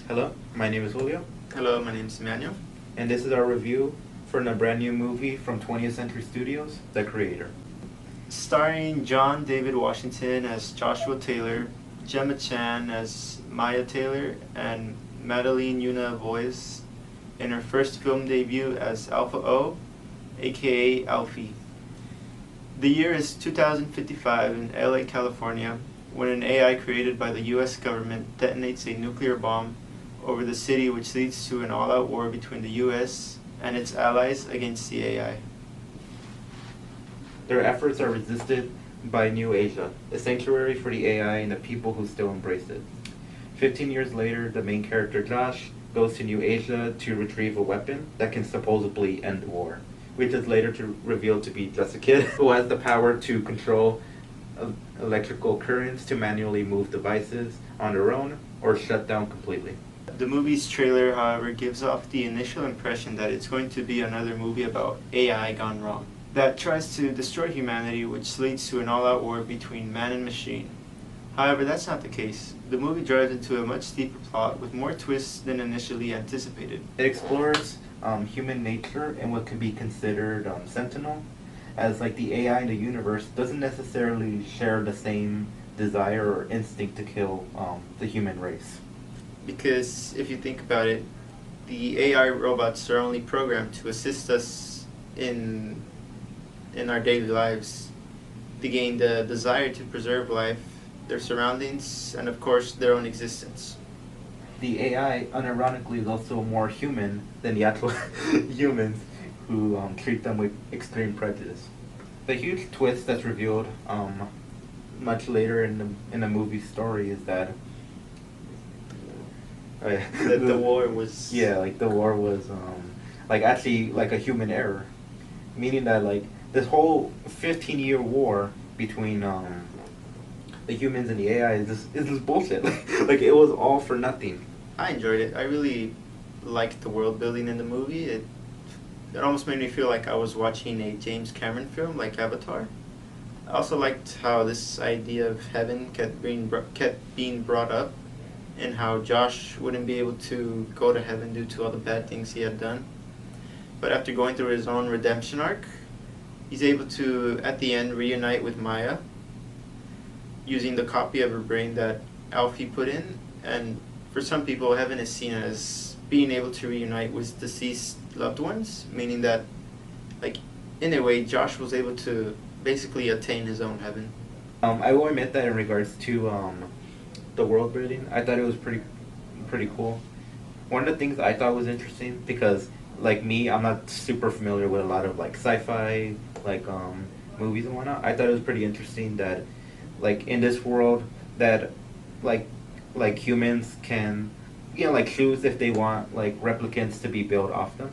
Hello, my name is Julio, Hello, my name is Emanuel. and this is our review for a brand new movie from 20th Century Studios, The Creator. Starring John David Washington as Joshua Taylor, Gemma Chan as Maya Taylor, and Madeline Yuna Voice in her first film debut as Alpha O, aka Alfie. The year is 2055 in LA, California, when an AI created by the US government detonates a nuclear bomb over the city, which leads to an all-out war between the US and its allies against the AI. Their efforts are resisted by New Asia, a sanctuary for the AI and the people who still embrace it. 15 years later, the main character Josh goes to New Asia to retrieve a weapon that can supposedly end the war, which is later revealed to be just a kid who has the power to control electrical currents to manually move devices on their own or shut down completely. The movie's trailer, however, gives off the initial impression that it's going to be another movie about AI gone wrong, that tries to destroy humanity, which leads to an all-out war between man and machine. However, that's not the case. The movie drives into a much deeper plot with more twists than initially anticipated. It explores human nature and what can be considered sentinel, as like the AI in the universe doesn't necessarily share the same desire or instinct to kill the human race. Because if you think about it, the AI robots are only programmed to assist us in our daily lives. They gain the desire to preserve life, their surroundings, and of course their own existence. The AI, unironically, is also more human than the actual humans who treat them with extreme prejudice. The huge twist that's revealed much later in the movie's story is that That the war was the war was like actually like a human error, meaning that like this whole 15-year war between the humans and the AI is this bullshit. Like it was all for nothing. I enjoyed it. I really liked the world building in the movie. It almost made me feel like I was watching a James Cameron film like Avatar. I also liked how this idea of heaven kept being brought up, and how Josh wouldn't be able to go to heaven due to all the bad things he had done. But after going through his own redemption arc, he's able to, at the end, reunite with Maya using the copy of her brain that Alfie put in. And for some people, heaven is seen as being able to reunite with deceased loved ones, meaning that, like, in a way, Josh was able to basically attain his own heaven. I will admit that in regards to the world building, I thought it was pretty cool. One of the things I thought was interesting, because like me, I'm not super familiar with a lot of like sci-fi like movies and whatnot. I thought it was pretty interesting that like in this world that like humans can like choose if they want like replicants to be built off them,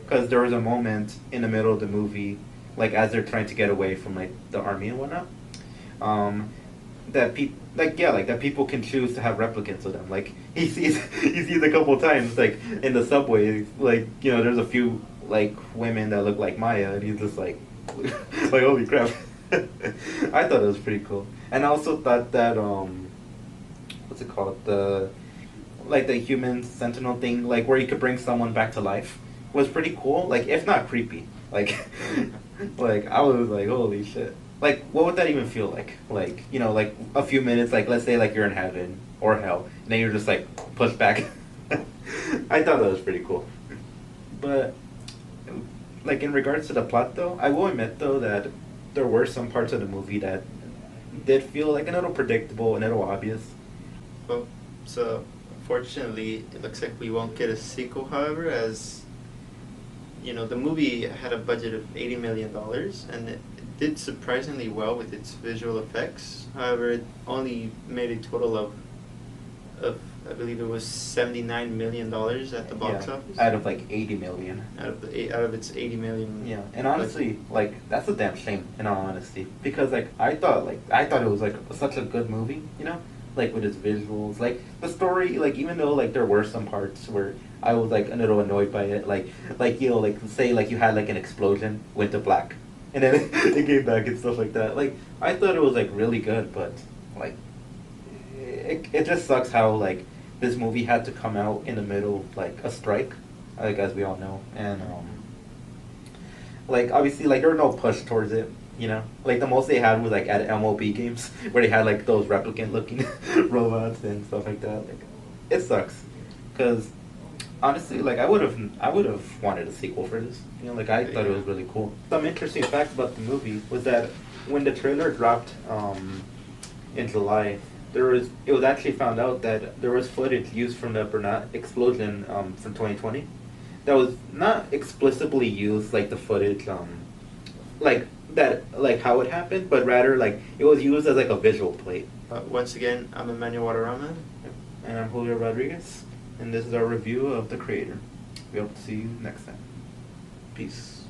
because there was a moment in the middle of the movie, like as they're trying to get away from like the army and whatnot, that people can choose to have replicants of them. Like he sees a couple of times like in the subway, like there's a few like women that look like Maya, and he's just like like holy crap. I thought it was pretty cool, and I also thought that what's it called, the human sentinel thing, like where you could bring someone back to life, was pretty cool. Like if not creepy, like like I was like holy shit. Like, what would that even feel like? Like, like a few minutes, like, let's say, like, you're in heaven or hell, and then you're just, like, pushed back. I thought that was pretty cool. But, like, in regards to the plot, though, I will admit, though, that there were some parts of the movie that did feel, like, a little predictable and a little obvious. Well, so, unfortunately, it looks like we won't get a sequel, however, as, the movie had a budget of $80 million, and it did surprisingly well with its visual effects. However, it only made a total of I believe it was $79 million at the box office. Out of like 80 million. Out of its 80 million. Yeah, and honestly, like that's a damn shame. In all honesty, because like I thought it was like such a good movie. Like with its visuals, like the story. Like even though like there were some parts where I was like a little annoyed by it, like say like you had like an explosion, went to black, and then it came back and stuff like that. Like I thought it was like really good, but like it just sucks how like this movie had to come out in the middle of like a strike, like as we all know, and like obviously like there were no push towards it. Like the most they had was like at MLB games where they had like those replicant looking robots and stuff like that. Like it sucks, cause honestly, like I would have wanted a sequel for this. Like I thought it was really cool. Some interesting facts about the movie was that when the trailer dropped in July, it was actually found out that there was footage used from the Bernat explosion from 2020 that was not explicitly used like the footage like that like how it happened, but rather like it was used as like a visual plate. Once again, I'm Emmanuel Waterama. And I'm Julio Rodriguez, and this is our review of The Creator. We hope to see you next time. Peace.